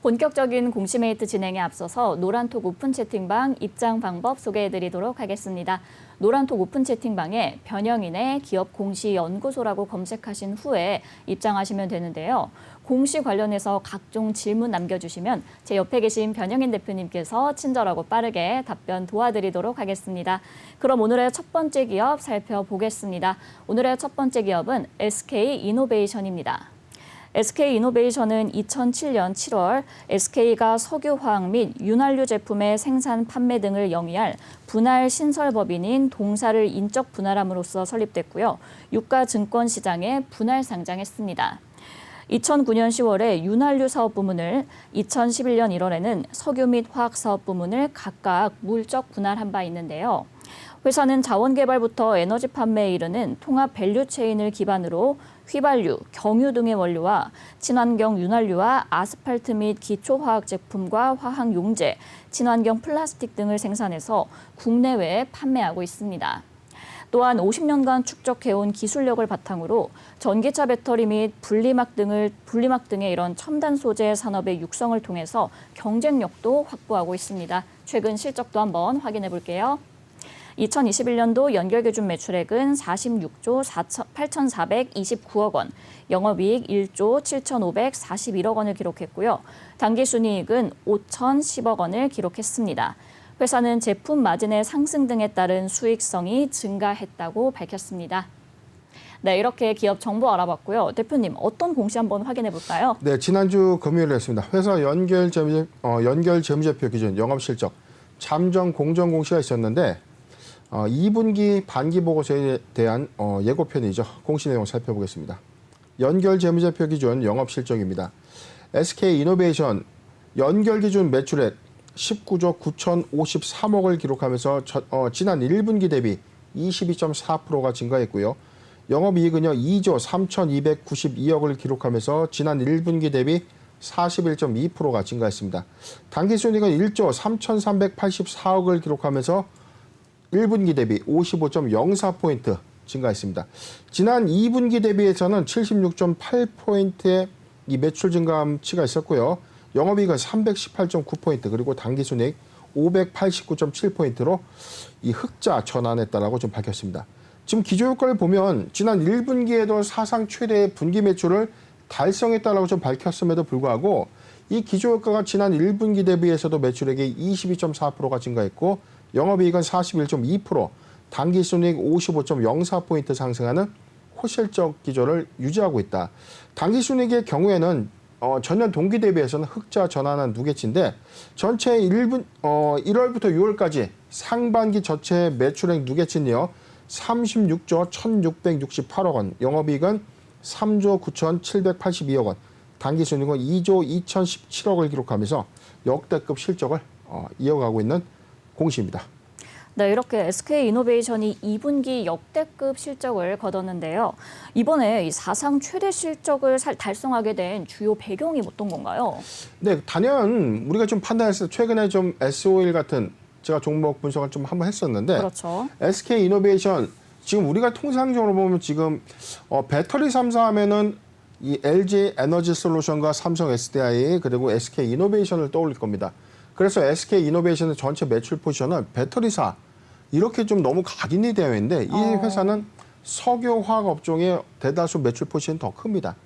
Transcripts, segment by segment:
본격적인 공시메이트 진행에 앞서서 노란톡 오픈 채팅방 입장 방법 소개해드리도록 하겠습니다. 노란톡 오픈 채팅방에 변영인의 기업 공시연구소라고 검색하신 후에 입장하시면 되는데요. 공시 관련해서 각종 질문 남겨주시면 제 옆에 계신 변영인 대표님께서 친절하고 빠르게 답변 도와드리도록 하겠습니다. 그럼 오늘의 첫 번째 기업 살펴보겠습니다. 오늘의 첫 번째 기업은 SK이노베이션입니다. SK이노베이션은 2007년 7월 SK가 석유화학 및 윤활유 제품의 생산, 판매 등을 영위할 분할 신설법인인 동사를 인적 분할함으로써 설립됐고요. 유가증권시장에 분할 상장했습니다. 2009년 10월에 윤활유 사업 부문을, 2011년 1월에는 석유 및 화학 사업 부문을 각각 물적 분할한 바 있는데요. 회사는 자원개발부터 에너지 판매에 이르는 통합 밸류체인을 기반으로 휘발유, 경유 등의 원료와 친환경 윤활유와 아스팔트 및 기초화학 제품과 화학 용제, 친환경 플라스틱 등을 생산해서 국내외에 판매하고 있습니다. 또한 50년간 축적해온 기술력을 바탕으로 전기차 배터리 및 분리막 등의 이런 첨단 소재 산업의 육성을 통해서 경쟁력도 확보하고 있습니다. 최근 실적도 한번 확인해 볼게요. 2021년도 연결기준 매출액은 46조 8,429억 원, 영업이익 1조 7,541억 원을 기록했고요. 당기순이익은 5,010억 원을 기록했습니다. 회사는 제품 마진의 상승 등에 따른 수익성이 증가했다고 밝혔습니다. 네, 이렇게 기업 정보 알아봤고요. 대표님, 어떤 공시 한번 확인해 볼까요? 네, 지난주 금요일에 했습니다. 회사 연결 재무제표 기준 영업실적 잠정 공정 공시가 있었는데 2분기 반기 보고서에 대한 예고편이죠. 공시 내용 살펴보겠습니다. 연결 재무제표 기준 영업실적입니다. SK이노베이션 연결 기준 매출액 19조 9,053억을 기록하면서 지난 1분기 대비 22.4%가 증가했고요. 영업이익은요 2조 3,292억을 기록하면서 지난 1분기 대비 41.2%가 증가했습니다. 당기순이익은 1조 3,384억을 기록하면서 1분기 대비 55.04포인트 증가했습니다. 지난 2분기 대비해서는 76.8포인트의 이 매출 증감치가 있었고요. 영업이익은 318.9포인트 그리고 당기순이익 589.7포인트로 이 흑자 전환했다라고 좀 밝혔습니다. 지금 기조효과를 보면 지난 1분기에도 사상 최대의 분기 매출을 달성했다라고 좀 밝혔음에도 불구하고 이 기조효과가 지난 1분기 대비해서도 매출액이 22.4%가 증가했고 영업이익은 41.2%, 당기순이익 55.04포인트 상승하는 호실적 기조를 유지하고 있다. 당기순이익의 경우에는 전년 동기 대비해서는 흑자 전환한 누계치인데 전체 1월부터 6월까지 상반기 전체 매출액 누계치는요. 36조 1,668억 원, 영업이익은 3조 9,782억 원, 당기순이익은 2조 2,017억을 기록하면서 역대급 실적을 이어가고 있는 공시입니다. 네, 이렇게 SK이노베이션이 2분기 역대급 실적을 거뒀는데요. 이번에 이 사상 최대 실적을 달성하게 된 주요 배경이 어떤 건가요? 네, 단연 우리가 좀 판단했을 때 최근에 좀 SO일 같은 제가 종목 분석을 좀 한번 했었는데 그렇죠. SK이노베이션 지금 우리가 통상적으로 보면 지금 배터리 3사 하면은 이 LG 에너지 솔루션과 삼성 SDI 그리고 SK이노베이션을 떠올릴 겁니다. 그래서 SK이노베이션의 전체 매출 포지션은 배터리사 이렇게 좀 너무 각인이 되어 있는데 이 회사는 석유화학 업종의 대다수 매출 포지션이 더 큽니다.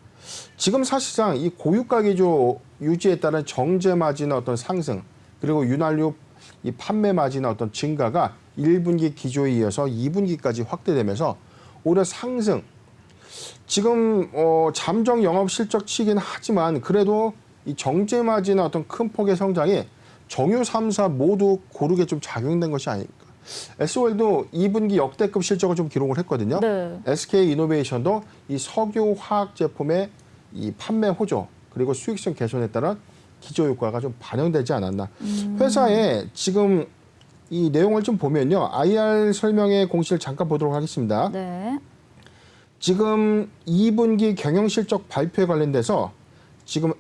지금 사실상 이 고유가 기조 유지에 따른 정제 마진의 어떤 상승 그리고 윤활유 이 판매 마진의 어떤 증가가 1분기 기조에 이어서 2분기까지 확대되면서 오히려 상승 지금 잠정 영업 실적치긴 하지만 그래도 이 정제 마진의 어떤 큰 폭의 성장이 정유 3사 모두 고르게 좀 작용된 것이 아닐까. SOL도 2분기 역대급 실적을 좀 기록을 했거든요. 네. SK이노베이션도 이 석유 화학 제품의 이 판매 호조 그리고 수익성 개선에 따른 기조 효과가 좀 반영되지 않았나. 회사에 지금 이 내용을 좀 보면요. IR 설명의 공시를 잠깐 보도록 하겠습니다. 네. 지금 2분기 경영 실적 발표에 관련돼서 지금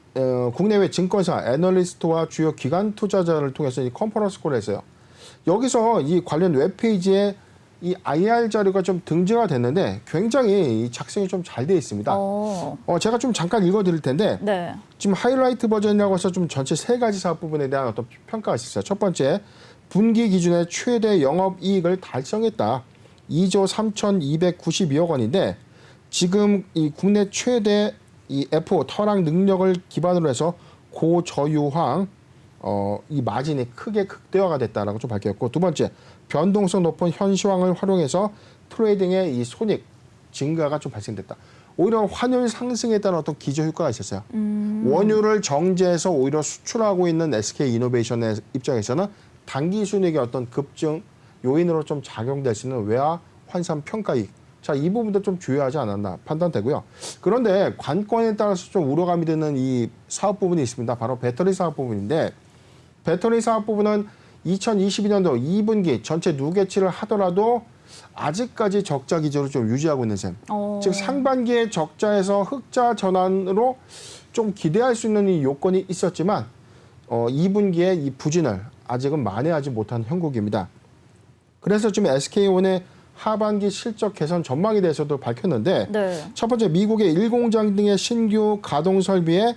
국내외 증권사 애널리스트와 주요 기관 투자자를 통해서 이 컨퍼런스 콜을 했어요. 여기서 이 관련 웹페이지에 이 IR 자료가 좀 등재가 됐는데 굉장히 이 작성이 좀 잘 돼 있습니다. 제가 좀 잠깐 읽어드릴 텐데 네. 지금 하이라이트 버전이라고 해서 좀 전체 3가지 사업 부분에 대한 어떤 평가가 있었어요. 첫 번째, 분기 기준의 최대 영업이익을 달성했다. 2조 3,292억 원인데 지금 이 국내 최대 이 F5 터락 능력을 기반으로 해서 고저유황 이 마진이 크게 극대화가 됐다라고 좀 밝혔고, 두 번째, 변동성 높은 현시황을 활용해서 트레이딩의 이 손익 증가가 좀 발생됐다. 오히려 환율 상승에 따른 어떤 기저 효과가 있었어요. 원유를 정제해서 오히려 수출하고 있는 SK 이노베이션의 입장에서는 단기 순이익의 어떤 급증 요인으로 좀 작용될 수 있는 외화 환산 평가이익. 자, 이 부분도 좀 주의하지 않았나 판단되고요. 그런데 관건에 따라서 좀 우려감이 드는 이 사업 부분이 있습니다. 바로 배터리 사업 부분인데, 배터리 사업 부분은 2022년도 2분기 전체 누계치를 하더라도 아직까지 적자 기조를 좀 유지하고 있는 셈. 즉 상반기에 적자에서 흑자 전환으로 좀 기대할 수 있는 이 요건이 있었지만 2분기에 이 부진을 아직은 만회하지 못한 형국입니다. 그래서 지금 SK온의 하반기 실적 개선 전망에 대해서도 밝혔는데, 네. 첫 번째, 미국의 1공장 등의 신규 가동 설비의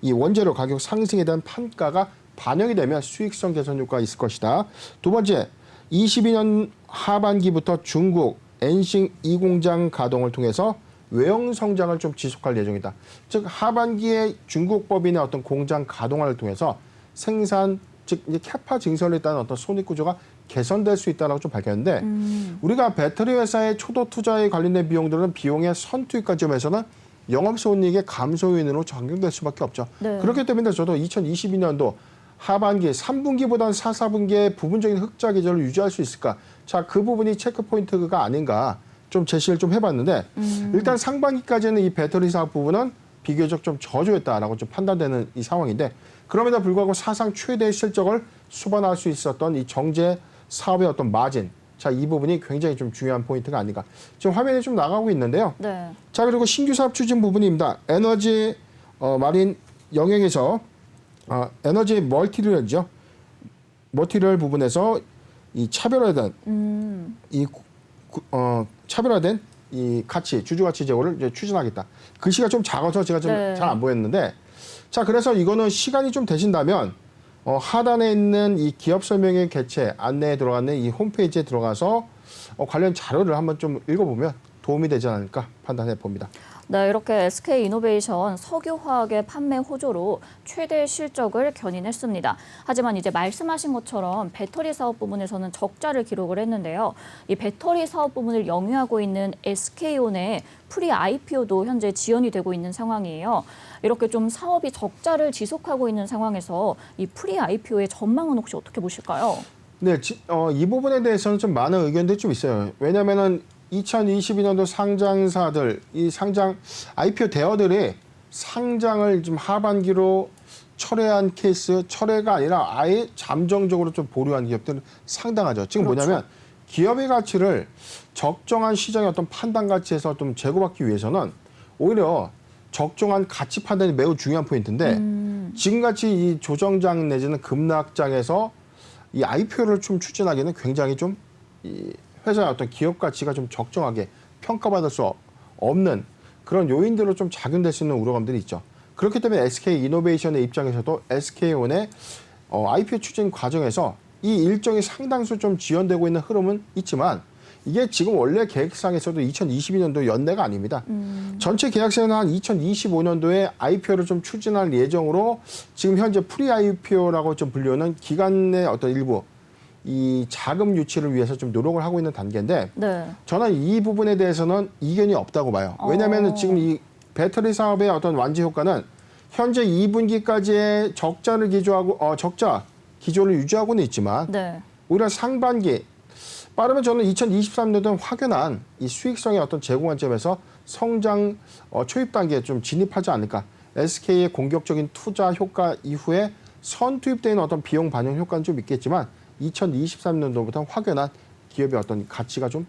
이 원재료 가격 상승에 대한 판가가 반영이 되면 수익성 개선 효과가 있을 것이다. 두 번째, 22년 하반기부터 중국 엔싱 2공장 가동을 통해서 외형 성장을 좀 지속할 예정이다. 즉 하반기에 중국 법인의 어떤 공장 가동화를 통해서 생산, 즉 이제 캐파 증설에 따른 어떤 손익 구조가 개선될 수 있다라고 좀 밝혔는데, 우리가 배터리 회사의 초도 투자에 관련된 비용들은 비용의 선투입 관점에서는 영업손익의 감소 요인으로 적용될 수밖에 없죠. 네. 그렇기 때문에 저도 2022년도 하반기 3분기보다는 4, 4분기에 부분적인 흑자 기조를 유지할 수 있을까? 자, 그 부분이 체크 포인트가 아닌가 좀 제시를 좀 해봤는데, 일단 상반기까지는 이 배터리 사업 부분은 비교적 좀 저조했다라고 좀 판단되는 이 상황인데, 그럼에도 불구하고 사상 최대의 실적을 수반할 수 있었던 이 정제 사업의 어떤 마진, 자, 이 부분이 굉장히 좀 중요한 포인트가 아닌가. 지금 화면에 좀 나가고 있는데요. 네. 자, 그리고 신규 사업 추진 부분입니다. 에너지 마린 영역에서 에너지 멀티리얼이죠. 멀티리얼 부분에서 이 차별화된 차별화된 이 가치, 주주 가치 제고를 이제 추진하겠다. 글씨가 좀 작아서 제가 좀 잘 안 보였는데, 자, 그래서 이거는 시간이 좀 되신다면 하단에 있는 이 기업 설명회 개최 안내에 들어가는 이 홈페이지에 들어가서 관련 자료를 한번 좀 읽어보면 도움이 되지 않을까 판단해 봅니다. 네, 이렇게 SK 이노베이션 석유화학의 판매 호조로 최대 실적을 견인했습니다. 하지만 이제 말씀하신 것처럼 배터리 사업 부분에서는 적자를 기록을 했는데요. 이 배터리 사업 부분을 영위하고 있는 SK온의 프리 IPO도 현재 지연이 되고 있는 상황이에요. 이렇게 좀 사업이 적자를 지속하고 있는 상황에서 이 프리 IPO의 전망은 혹시 어떻게 보실까요? 네, 이 부분에 대해서는 좀 많은 의견들이 좀 있어요. 왜냐하면은 2022년도 상장사들, 이 상장 IPO 대여들이 상장을 좀 하반기로 철회한 케이스, 철회가 아니라 아예 잠정적으로 좀 보류한 기업들은 상당하죠. 지금 그렇죠. 뭐냐면 기업의 가치를 적정한 시장의 어떤 판단 가치에서 좀 제고받기 위해서는 오히려 적정한 가치 판단이 매우 중요한 포인트인데, 지금같이 이 조정장 내지는 급락장에서 이 IPO를 좀 추진하기는 굉장히 좀 이 회사의 어떤 기업 가치가 좀 적정하게 평가받을 수 없는 그런 요인들로 좀 작용될 수 있는 우려감들이 있죠. 그렇기 때문에 SK 이노베이션의 입장에서도 SK온의 IPO 추진 과정에서 이 일정이 상당수 좀 지연되고 있는 흐름은 있지만, 이게 지금 원래 계획상에서도 2022년도 연내가 아닙니다. 전체 계약서에는 한 2025년도에 IPO를 좀 추진할 예정으로 지금 현재 프리 IPO라고 좀 불리우는 기간의 어떤 일부 이 자금 유치를 위해서 좀 노력을 하고 있는 단계인데, 네. 저는 이 부분에 대해서는 이견이 없다고 봐요. 왜냐하면 지금 이 배터리 사업의 어떤 완지 효과는 현재 2분기까지의 적자를 기조하고 적자 기조를 유지하고는 있지만, 네. 오히려 상반기 빠르면 저는 2023년도는 확연한 이 수익성의 어떤 제고 관점에서 성장 초입 단계에 좀 진입하지 않을까. SK의 공격적인 투자 효과 이후에 선투입되는 어떤 비용 반영 효과는 좀 있겠지만, 2023년도부터 확연한 기업의 어떤 가치가 좀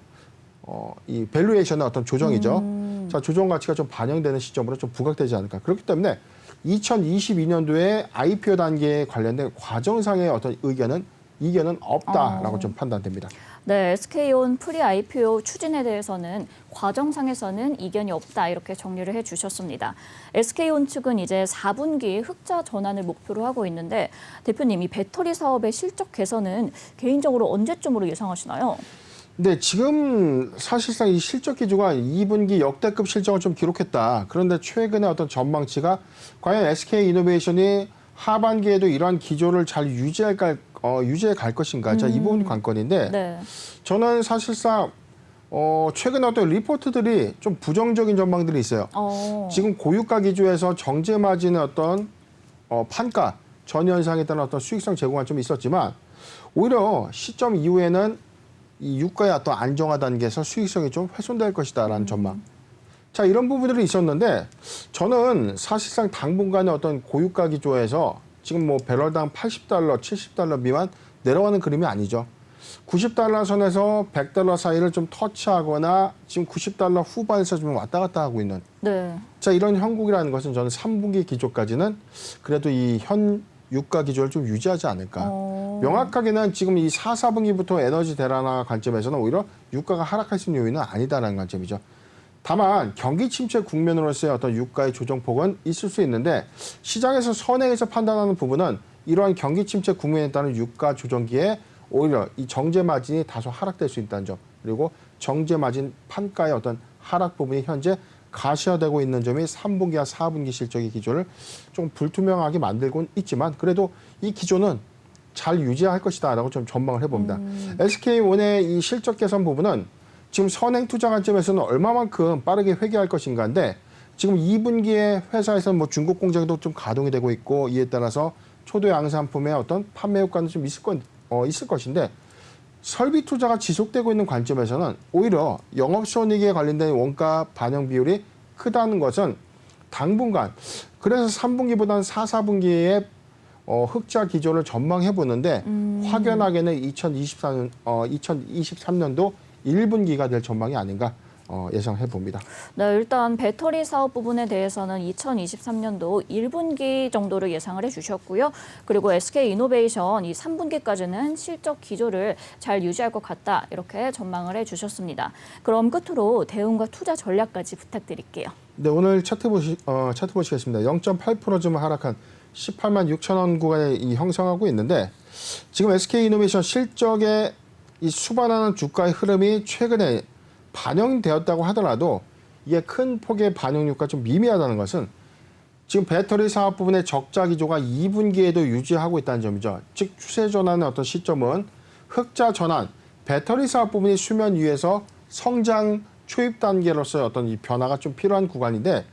이 밸류에이션의 어떤 조정이죠. 자, 조정 가치가 좀 반영되는 시점으로 좀 부각되지 않을까. 그렇기 때문에 2022년도에 IPO 단계에 관련된 과정상의 어떤 의견은 이견은 없다라고 좀 판단됩니다. 네, SK온 프리 IPO 추진에 대해서는 과정상에서는 이견이 없다 이렇게 정리를 해주셨습니다. SK온 측은 이제 4분기 흑자 전환을 목표로 하고 있는데 대표님 이 배터리 사업의 실적 개선은 개인적으로 언제쯤으로 예상하시나요? 네, 지금 사실상 이 실적 기조가 2분기 역대급 실적을 좀 기록했다. 그런데 최근의 어떤 전망치가 과연 SK 이노베이션이 하반기에도 이러한 기조를 잘 유지해 갈 것인가. 자, 이 부분이 관건인데 네. 저는 사실상 최근에 어떤 리포트들이 좀 부정적인 전망들이 있어요. 지금 고유가 기조에서 정제 마진의 어떤 판가 전 현상에 따른 어떤 수익성 제고가 좀 있었지만 오히려 시점 이후에는 이 유가의 어떤 안정화 단계에서 수익성이 좀 훼손될 것이다라는 전망. 자, 이런 부분들이 있었는데 저는 사실상 당분간의 어떤 고유가 기조에서 지금 뭐 배럴당 $80, $70 미만 내려가는 그림이 아니죠. $90 선에서 $100 사이를 좀 터치하거나 지금 $90 후반에서 좀 왔다 갔다 하고 있는. 네. 자, 이런 형국이라는 것은 저는 3분기 기조까지는 그래도 이 현 유가 기조를 좀 유지하지 않을까. 명확하게는 지금 이 4, 4분기부터 에너지 대란화 관점에서는 오히려 유가가 하락할 수 있는 요인은 아니다라는 관점이죠. 다만 경기 침체 국면으로서의 어떤 유가의 조정폭은 있을 수 있는데 시장에서 선행해서 판단하는 부분은 이러한 경기 침체 국면에 따른 유가 조정기에 오히려 이 정제 마진이 다소 하락될 수 있다는 점, 그리고 정제 마진 판가의 어떤 하락 부분이 현재 가시화되고 있는 점이 3분기와 4분기 실적의 기조를 좀 불투명하게 만들고는 있지만 그래도 이 기조는 잘 유지할 것이다라고 좀 전망을 해봅니다. SK온의 이 실적 개선 부분은 지금 선행 투자 관점에서는 얼마만큼 빠르게 회귀할 것인가인데 지금 2분기에 회사에서는 뭐 중국 공장도 좀 가동이 되고 있고 이에 따라서 초도 양산품의 어떤 판매 효과는 좀 있을 것인데 설비 투자가 지속되고 있는 관점에서는 오히려 영업손익에 관련된 원가 반영 비율이 크다는 것은 당분간 그래서 3분기보다는 4, 4분기에 흑자 기조를 전망해 보는데 확연하게는 2023년도 1분기가 될 전망이 아닌가 예상해 봅니다. 네, 일단 배터리 사업 부분에 대해서는 2023년도 1분기 정도를 예상을 해주셨고요. 그리고 SK 이노베이션 이 3분기까지는 실적 기조를 잘 유지할 것 같다 이렇게 전망을 해주셨습니다. 그럼 끝으로 대응과 투자 전략까지 부탁드릴게요. 네, 오늘 차트 보시겠습니다. 0.8%좀 하락한 18만 6천 원 구간에 형성하고 있는데 지금 SK 이노베이션 실적의 이 수반하는 주가의 흐름이 최근에 반영되었다고 하더라도 이게 큰 폭의 반영 효과가 좀 미미하다는 것은 지금 배터리 사업 부분의 적자 기조가 2분기에도 유지하고 있다는 점이죠. 즉 추세 전환의 어떤 시점은 흑자 전환, 배터리 사업 부분이 수면 위에서 성장 초입 단계로서의 어떤 이 변화가 좀 필요한 구간인데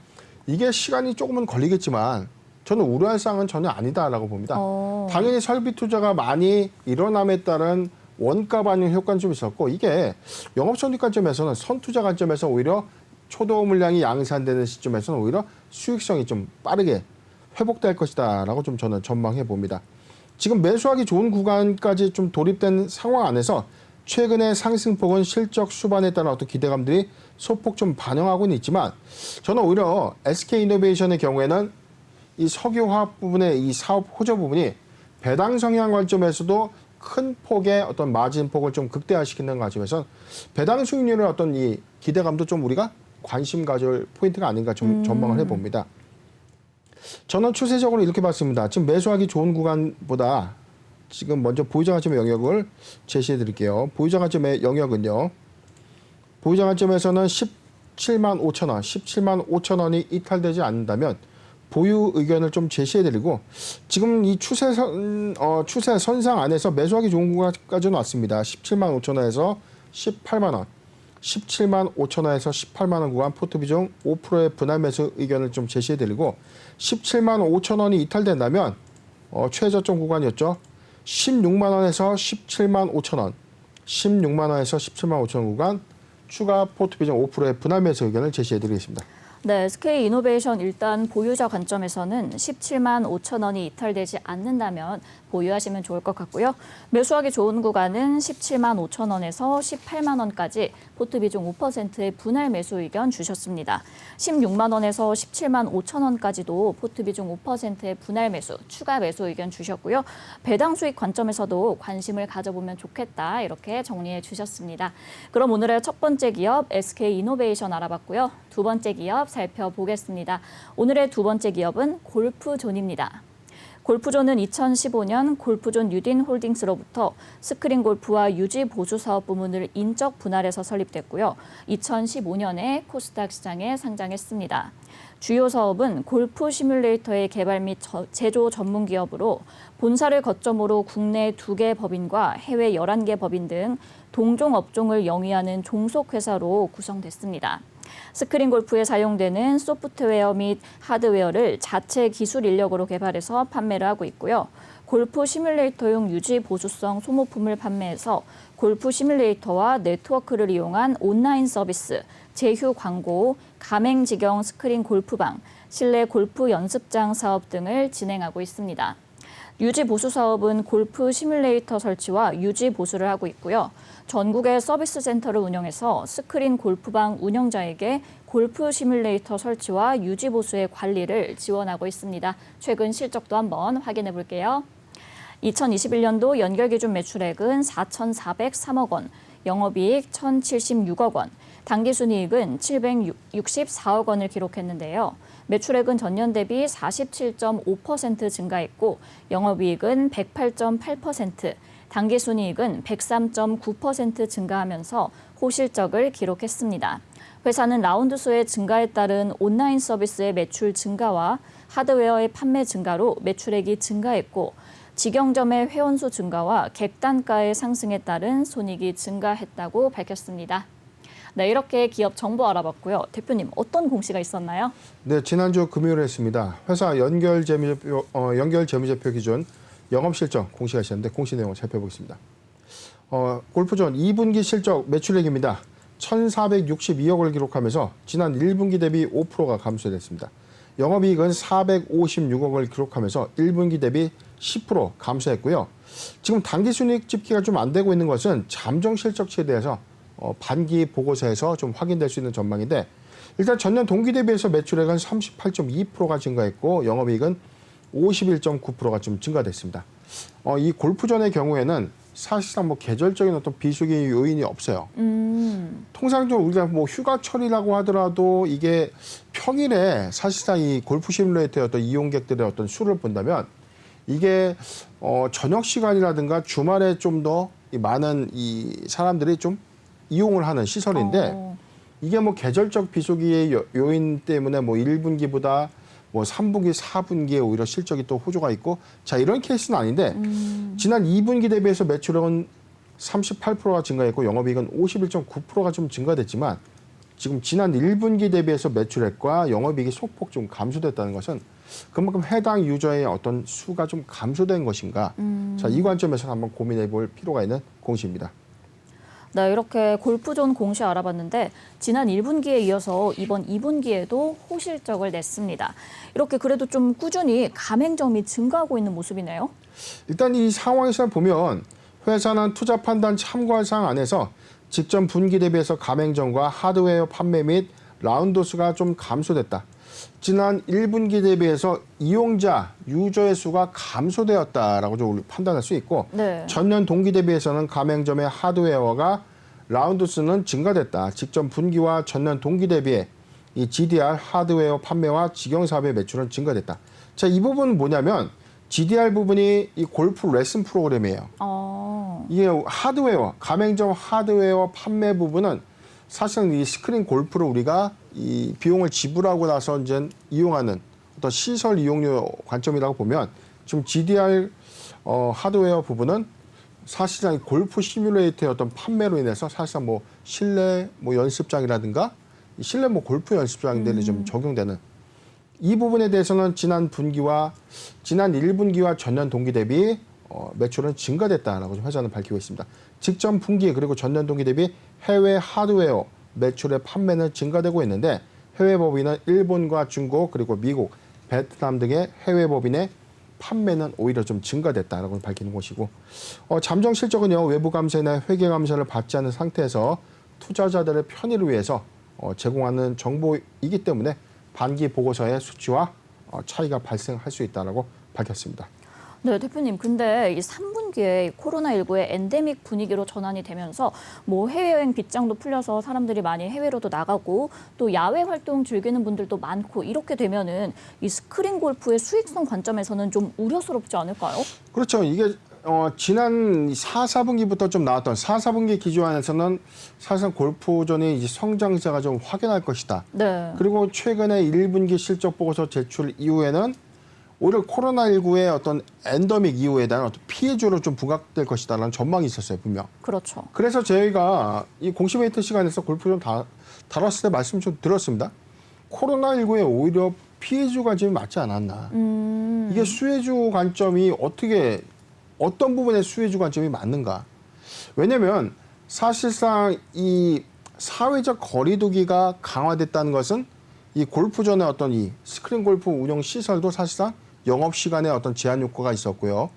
이게 시간이 조금은 걸리겠지만 저는 우려할 사항은 전혀 아니다라고 봅니다. 당연히 설비 투자가 많이 일어남에 따른 원가 반영 효과는 좀 있었고 이게 영업손익 관점에서는 선투자 관점에서 오히려 초도 물량이 양산되는 시점에서는 오히려 수익성이 좀 빠르게 회복될 것이다라고 좀 저는 전망해 봅니다. 지금 매수하기 좋은 구간까지 좀 돌입된 상황 안에서 최근의 상승폭은 실적 수반에 따른 어떤 기대감들이 소폭 좀 반영하고는 있지만 저는 오히려 SK이노베이션의 경우에는 이 석유화학 부분의 이 사업 호조 부분이 배당 성향 관점에서도 큰 폭의 어떤 마진 폭을 좀 극대화시키는 관점에서 배당 수익률의 어떤 이 기대감도 좀 우리가 관심 가질 포인트가 아닌가 좀 전망을 해봅니다. 저는 추세적으로 이렇게 봤습니다. 지금 매수하기 좋은 구간보다 지금 먼저 보유자 관점의 영역을 제시해 드릴게요. 보유자 관점의 영역은요. 보유자 관점에서는 17만 5천 원, 17만 5천 원이 이탈되지 않는다면 보유 의견을 좀 제시해드리고 지금 이 추세 선상 안에서 매수하기 좋은 구간까지는 왔습니다. 17만 5천 원에서 18만 원, 17만 5천 원에서 18만 원 구간 포트 비중 5%의 분할 매수 의견을 좀 제시해드리고 17만 5천 원이 이탈된다면 최저점 구간이었죠. 16만 원에서 17만 5천 원, 16만 원에서 17만 5천 원 구간 추가 포트 비중 5%의 분할 매수 의견을 제시해드리겠습니다. 네, SK 이노베이션 일단 보유자 관점에서는 17만 5천 원이 이탈되지 않는다면 보유하시면 좋을 것 같고요. 매수하기 좋은 구간은 17만 5천 원에서 18만 원까지 포트 비중 5%의 분할 매수 의견 주셨습니다. 16만 원에서 17만 5천 원까지도 포트 비중 5%의 분할 매수, 추가 매수 의견 주셨고요. 배당 수익 관점에서도 관심을 가져보면 좋겠다 이렇게 정리해 주셨습니다. 그럼 오늘의 첫 번째 기업 SK 이노베이션 알아봤고요. 두 번째 기업 살펴보겠습니다. 오늘의 두 번째 기업은 골프존입니다. 골프존은 2015년 골프존 유딘 홀딩스로부터 스크린 골프와 유지 보수 사업 부문을 인적 분할해서 설립됐고요. 2015년에 코스닥 시장에 상장했습니다. 주요 사업은 골프 시뮬레이터의 개발 및 제조 전문 기업으로 본사를 거점으로 국내 2개 법인과 해외 11개 법인 등 동종 업종을 영위하는 종속회사로 구성됐습니다. 스크린 골프에 사용되는 소프트웨어 및 하드웨어를 자체 기술 인력으로 개발해서 판매를 하고 있고요. 골프 시뮬레이터용 유지 보수성 소모품을 판매해서 골프 시뮬레이터와 네트워크를 이용한 온라인 서비스, 제휴 광고, 가맹지경 스크린 골프방, 실내 골프 연습장 사업 등을 진행하고 있습니다. 유지 보수 사업은 골프 시뮬레이터 설치와 유지 보수를 하고 있고요. 전국의 서비스 센터를 운영해서 스크린 골프방 운영자에게 골프 시뮬레이터 설치와 유지 보수의 관리를 지원하고 있습니다. 최근 실적도 한번 확인해 볼게요. 2021년도 연결 기준 매출액은 4,403억 원, 영업이익 1,076억 원, 당기순이익은 764억 원을 기록했는데요. 매출액은 전년 대비 47.5% 증가했고 영업이익은 108.8%, 당기순이익은 103.9% 증가하면서 호실적을 기록했습니다. 회사는 라운드 수의 증가에 따른 온라인 서비스의 매출 증가와 하드웨어의 판매 증가로 매출액이 증가했고 직영점의 회원수 증가와 객단가의 상승에 따른 손익이 증가했다고 밝혔습니다. 네, 이렇게 기업 정보 알아봤고요. 대표님, 어떤 공시가 있었나요? 네, 지난주 금요일에 했습니다. 회사 연결 재무제표 기준 영업실적 공시가 있었는데 공시 내용을 살펴보겠습니다. 골프존 2분기 실적 매출액입니다. 1,462억을 기록하면서 지난 1분기 대비 5%가 감소됐습니다. 영업이익은 456억을 기록하면서 1분기 대비 10% 감소했고요. 지금 당기순이익 집계가 좀 안 되고 있는 것은 잠정 실적치에 대해서 반기 보고서에서 좀 확인될 수 있는 전망인데 일단 전년 동기 대비해서 매출액은 38.2%가 증가했고 영업이익은 51.9%가 좀 증가됐습니다. 이 골프존의 경우에는 사실상 뭐 계절적인 어떤 비수기 요인이 없어요. 통상적으로 우리가 뭐 휴가철이라고 하더라도 이게 평일에 사실상 이 골프 시뮬레이터의 어떤 이용객들의 어떤 수를 본다면 이게 저녁 시간이라든가 주말에 좀 더 많은 이 사람들이 좀 이용을 하는 시설인데 이게 뭐 계절적 비수기의 요인 때문에 뭐 1분기보다 뭐 3분기, 4분기에 오히려 실적이 또 호조가 있고 자 이런 케이스는 아닌데 지난 2분기 대비해서 매출액은 38%가 증가했고 영업이익은 51.9%가 좀 증가됐지만 지금 지난 1분기 대비해서 매출액과 영업이익이 소폭 좀 감소됐다는 것은 그만큼 해당 유저의 어떤 수가 좀 감소된 것인가 자, 이 관점에서 한번 고민해 볼 필요가 있는 공시입니다. 네, 이렇게 골프존 공시 알아봤는데 지난 1분기에 이어서 이번 2분기에도 호실적을 냈습니다. 이렇게 그래도 좀 꾸준히 가맹점이 증가하고 있는 모습이네요. 일단 이 상황에서 보면 회사는 투자 판단 참고할 사항 안에서 직전 분기 대비해서 가맹점과 하드웨어 판매 및 라운드 수가 좀 감소됐다. 지난 1분기 대비해서 이용자, 유저의 수가 감소되었다라고 좀 판단할 수 있고 네. 전년 동기 대비해서는 가맹점의 하드웨어가 라운드 수는 증가됐다. 직전 분기와 전년 동기 대비해 이 GDR 하드웨어 판매와 직영 사업의 매출은 증가됐다. 자, 이 부분은 뭐냐면 GDR 부분이 이 골프 레슨 프로그램이에요. 이게 하드웨어, 가맹점 하드웨어 판매 부분은 사실은 이 스크린 골프를 우리가 이 비용을 지불하고 나서 이제 이용하는 어떤 시설 이용료 관점이라고 보면 지금 GDR 하드웨어 부분은 사실상 골프 시뮬레이터의 어떤 판매로 인해서 사실상 뭐 실내 뭐 연습장이라든가 실내 뭐 골프 연습장들이 좀 적용되는 이 부분에 대해서는 지난 1분기와 전년 동기 대비 매출은 증가됐다라고 회사는 밝히고 있습니다. 직전 분기 그리고 전년 동기 대비 해외 하드웨어 매출의 판매는 증가되고 있는데 해외 법인은 일본과 중국 그리고 미국, 베트남 등의 해외 법인의 판매는 오히려 좀 증가됐다라고 밝히는 것이고 잠정 실적은요 외부 감사나 회계 감사를 받지 않은 상태에서 투자자들의 편의를 위해서 제공하는 정보이기 때문에 반기 보고서의 수치와 차이가 발생할 수 있다라고 밝혔습니다. 네, 대표님. 근데 이 3분기에 코로나19의 엔데믹 분위기로 전환이 되면서 뭐 해외여행 빗장도 풀려서 사람들이 많이 해외로도 나가고 또 야외 활동 즐기는 분들도 많고 이렇게 되면은 이 스크린 골프의 수익성 관점에서는 좀 우려스럽지 않을까요? 그렇죠. 이게 지난 4, 4분기부터 좀 나왔던 4, 4분기 기조안에서는 사실상 골프존의 이제 성장세가 좀 확연할 것이다. 네. 그리고 최근에 1분기 실적 보고서 제출 이후에는 오히려 코로나19의 어떤 엔더믹 이후에 대한 어떤 피해주로 좀 부각될 것이다라는 전망이 있었어요, 분명. 그렇죠. 그래서 저희가 이 공시 메이트 시간에서 골프 좀 다뤘을 때 말씀 좀 드렸습니다. 코로나19에 오히려 피해주 관점이 맞지 않았나. 이게 수혜주 관점이 어떤 부분의 수혜주 관점이 맞는가. 왜냐면 사실상 이 사회적 거리두기가 강화됐다는 것은 이 골프존의 어떤 이 스크린 골프 운영 시설도 사실상 영업 시간에 어떤 제한 효과가 있었고요.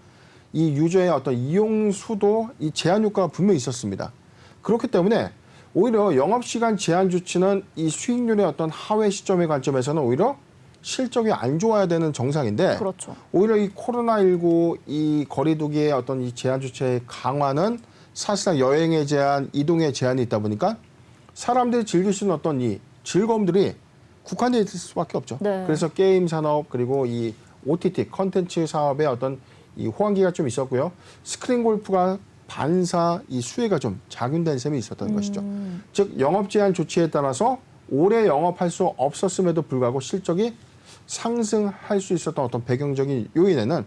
이 유저의 어떤 이용 수도 이 제한 효과가 분명히 있었습니다. 그렇기 때문에 오히려 영업 시간 제한 조치는 이 수익률의 어떤 하회 시점의 관점에서는 오히려 실적이 안 좋아야 되는 정상인데 그렇죠. 오히려 이 코로나19 이 거리두기의 어떤 이 제한 조치의 강화는 사실상 여행의 제한, 이동의 제한이 있다 보니까 사람들이 즐길 수 있는 어떤 이 즐거움들이 국한되어 있을 수밖에 없죠. 네. 그래서 게임 산업 그리고 이 OTT 컨텐츠 사업의 어떤 이 호황기가 좀 있었고요. 스크린 골프가 반사 이 수혜가 좀 작용된 셈이 있었던 것이죠. 즉 영업 제한 조치에 따라서 올해 영업할 수 없었음에도 불구하고 실적이 상승할 수 있었던 어떤 배경적인 요인에는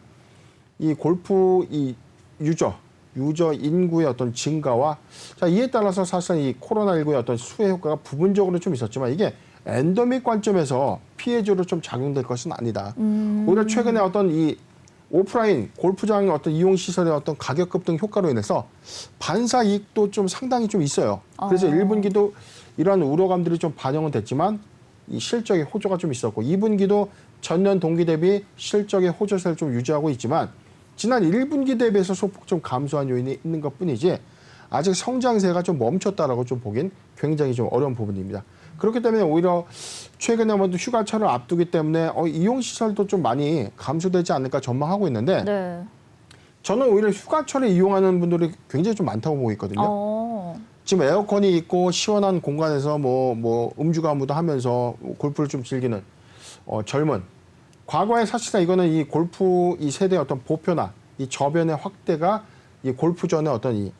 이 골프 이 유저 인구의 어떤 증가와 자 이에 따라서 사실상 이 코로나19의 어떤 수혜 효과가 부분적으로 좀 있었지만 이게 엔더믹 관점에서 피해주로 좀 작용될 것은 아니다. 오히려 최근에 어떤 이 오프라인 골프장 어떤 이용 시설의 어떤 가격 급등 효과로 인해서 반사 이익도 좀 상당히 좀 있어요. 그래서 1분기도 이러한 우려감들이 좀 반영은 됐지만 이 실적의 호조가 좀 있었고 2분기도 전년 동기 대비 실적의 호조세를 좀 유지하고 있지만 지난 1분기 대비해서 소폭 좀 감소한 요인이 있는 것뿐이지 아직 성장세가 좀 멈췄다라고 좀 보긴 굉장히 좀 어려운 부분입니다. 그렇기 때문에 오히려 최근에 뭐 휴가철을 앞두기 때문에 이용 시설도 좀 많이 감소되지 않을까 전망하고 있는데 네. 저는 오히려 휴가철에 이용하는 분들이 굉장히 좀 많다고 보고 있거든요. 지금 에어컨이 있고 시원한 공간에서 뭐 음주 가무도 하면서 골프를 좀 즐기는 젊은 과거에 사실상 이거는 이 골프 이 세대의 어떤 보편화, 이 저변의 확대가 이 골프전의 어떤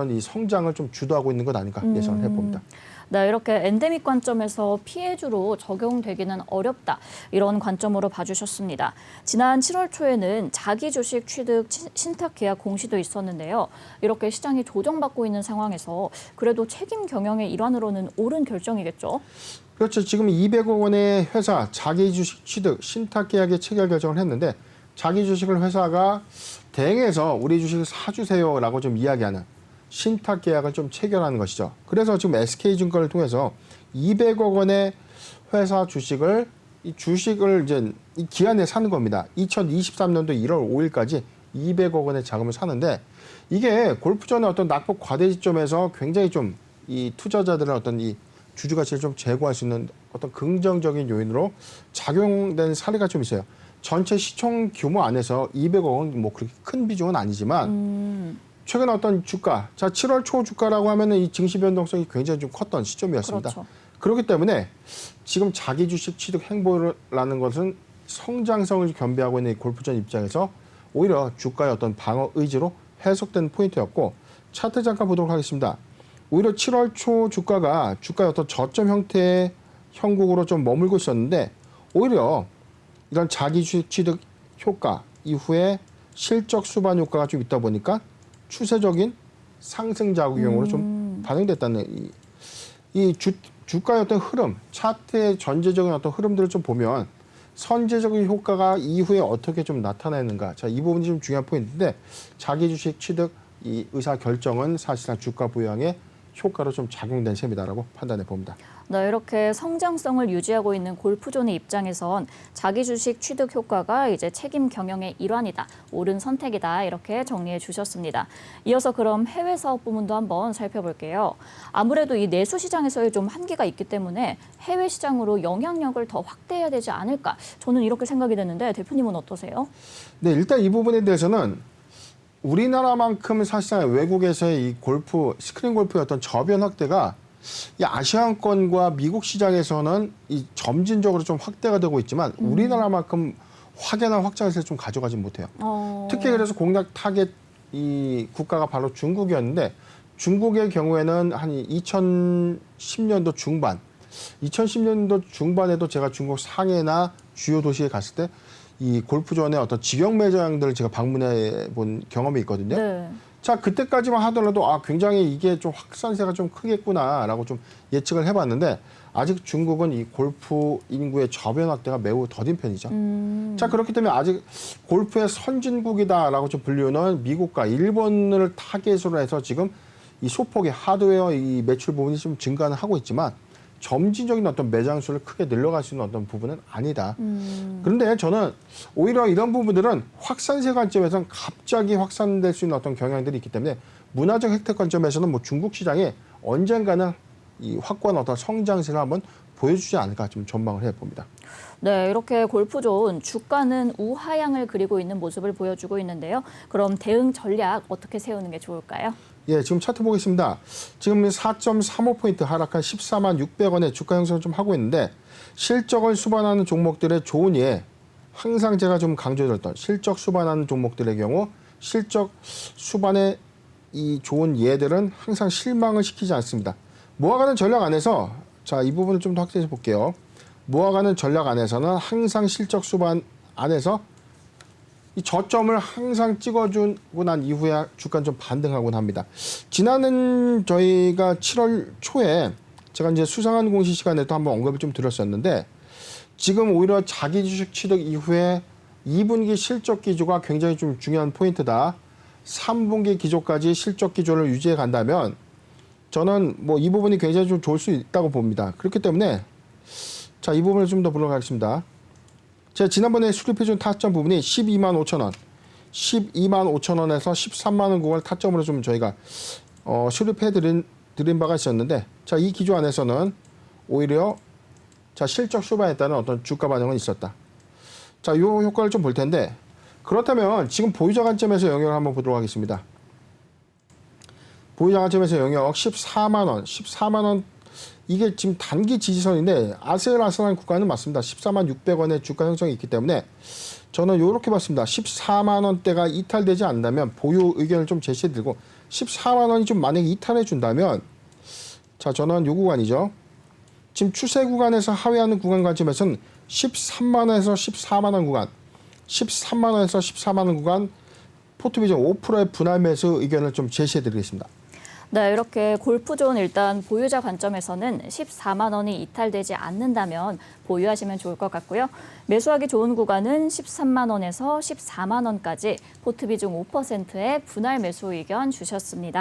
이 성장을 좀 주도하고 있는 것 아닌가 예상을 해봅니다. 네, 이렇게 엔데믹 관점에서 피해주로 적용되기는 어렵다. 이런 관점으로 봐주셨습니다. 지난 7월 초에는 자기 주식 취득 신탁 계약 공시도 있었는데요. 이렇게 시장이 조정받고 있는 상황에서 그래도 책임 경영의 일환으로는 옳은 결정이겠죠? 그렇죠. 지금 200억 원의 회사 자기 주식 취득 신탁 계약에 체결 결정을 했는데 자기 주식을 회사가 대행해서 우리 주식을 사주세요라고 좀 이야기하는 신탁 계약을 좀 체결하는 것이죠. 그래서 지금 SK증권을 통해서 200억 원의 회사 주식을 이제 이 기한에 사는 겁니다. 2023년도 1월 5일까지 200억 원의 자금을 사는데 이게 골프전의 어떤 낙폭 과대 시점에서 굉장히 좀 이 투자자들의 어떤 이 주주 가치를 좀 제고할 수 있는 어떤 긍정적인 요인으로 작용된 사례가 좀 있어요. 전체 시총 규모 안에서 200억 원 뭐 그렇게 큰 비중은 아니지만 최근 어떤 주가, 자 7월 초 주가라고 하면은 이 증시 변동성이 굉장히 좀 컸던 시점이었습니다. 그렇죠. 그렇기 때문에 지금 자기 주식 취득 행보라는 것은 성장성을 겸비하고 있는 이 골프전 입장에서 오히려 주가의 어떤 방어 의지로 해석된 포인트였고 차트 잠깐 보도록 하겠습니다. 오히려 7월 초 주가의 어떤 저점 형태의 형국으로 좀 머물고 있었는데 오히려 이런 자기 주식 취득 효과 이후에 실적 수반 효과가 좀 있다 보니까 추세적인 상승 작용으로 좀 반영됐다는 이 주가의 어떤 흐름, 차트의 전체적인 어떤 흐름들을 좀 보면 선제적인 효과가 이후에 어떻게 좀 나타나는가. 자, 이 부분이 좀 중요한 포인트인데 자기 주식 취득 이 의사 결정은 사실상 주가 부양에 효과로 좀 작용된 셈이다라고 판단해 봅니다. 네, 이렇게 성장성을 유지하고 있는 골프존의 입장에선 자기 주식 취득 효과가 이제 책임 경영의 일환이다, 옳은 선택이다 이렇게 정리해 주셨습니다. 이어서 그럼 해외 사업 부문도 한번 살펴볼게요. 아무래도 이 내수 시장에서의 좀 한계가 있기 때문에 해외 시장으로 영향력을 더 확대해야 되지 않을까, 저는 이렇게 생각이 되는데 대표님은 어떠세요? 네, 일단 이 부분에 대해서는 우리나라만큼 사실상 외국에서의 이 골프, 스크린 골프의 어떤 저변 확대가 이 아시아권과 미국 시장에서는 이 점진적으로 좀 확대가 되고 있지만 우리나라만큼 확연한 확장세를 좀 가져가지 못해요. 특히 그래서 공략 타겟 이 국가가 바로 중국이었는데 중국의 경우에는 한 2010년도 중반, 2010년도 중반에도 제가 중국 상해나 주요 도시에 갔을 때 이 골프존의 어떤 직영 매장들을 제가 방문해 본 경험이 있거든요. 네. 자, 그때까지만 하더라도 굉장히 이게 좀 확산세가 좀 크겠구나라고 좀 예측을 해봤는데 아직 중국은 이 골프 인구의 저변 확대가 매우 더딘 편이죠. 자, 그렇기 때문에 아직 골프의 선진국이다라고 좀 불리우는 미국과 일본을 타겟으로 해서 지금 이 소폭의 하드웨어 이 매출 부분이 좀 증가는 하고 있지만 점진적인 어떤 매장 수를 크게 늘려갈 수 있는 어떤 부분은 아니다. 그런데 저는 오히려 이런 부분들은 확산세 관점에서는 갑자기 확산될 수 있는 어떤 경향들이 있기 때문에 문화적 혜택 관점에서는 뭐 중국 시장에 언젠가는 이 확고한 어떤 성장세를 한번 보여주지 않을까 좀 전망을 해봅니다. 네, 이렇게 골프존 주가는 우하향을 그리고 있는 모습을 보여주고 있는데요. 그럼 대응 전략 어떻게 세우는 게 좋을까요? 예, 지금 차트 보겠습니다. 지금 4.35포인트 하락한 14만 600원의 주가 형성을 좀 하고 있는데 실적을 수반하는 종목들의 좋은 예, 항상 제가 좀 강조드렸던 실적 수반하는 종목들의 경우 실적 수반의 이 좋은 예들은 항상 실망을 시키지 않습니다. 모아가는 전략 안에서 자, 이 부분을 좀 더 확대해 볼게요. 모아가는 전략 안에서는 항상 실적 수반 안에서 이 저점을 항상 찍어주고 난 이후에 주가는 좀 반등하곤 합니다. 지난해 저희가 7월 초에 제가 이제 수상한 공시 시간에 또 한번 언급을 좀 드렸었는데 지금 오히려 자기 주식 취득 이후에 2분기 실적 기조가 굉장히 좀 중요한 포인트다. 3분기 기조까지 실적 기조를 유지해 간다면 저는 뭐 이 부분이 굉장히 좀 좋을 수 있다고 봅니다. 그렇기 때문에 자, 이 부분을 좀 더 보러가겠습니다. 제가 지난번에 수립해준 타점 부분이 12만 5천 원, 12만 5천 원에서 13만 원 구간을 타점으로 좀 저희가 수립해드린 바가 있었는데, 자, 이 기조 안에서는 오히려 자, 실적 수반에 따른 어떤 주가 반영은 있었다. 자, 이 효과를 좀 볼 텐데 그렇다면 지금 보유자 관점에서 영역을 한번 보도록 하겠습니다. 보유자 관점에서 영역 14만 원, 14만 원. 이게 지금 단기 지지선인데 아슬아슬한 구간은 맞습니다. 14만 600원의 주가 형성이 있기 때문에 저는 이렇게 봤습니다. 14만 원대가 이탈되지 않는다면 보유 의견을 좀 제시해드리고 14만 원이 좀 만약에 이탈해 준다면 자, 저는 요 구간이죠. 지금 추세 구간에서 하회하는 구간 관점에서는 13만 원에서 14만 원 구간, 13만 원에서 14만 원 구간 포트비전 5%의 분할 매수 의견을 좀 제시해드리겠습니다. 네, 이렇게 골프존 일단 보유자 관점에서는 14만 원이 이탈되지 않는다면 보유하시면 좋을 것 같고요. 매수하기 좋은 구간은 13만 원에서 14만 원까지 포트 비중 5%의 분할 매수 의견 주셨습니다.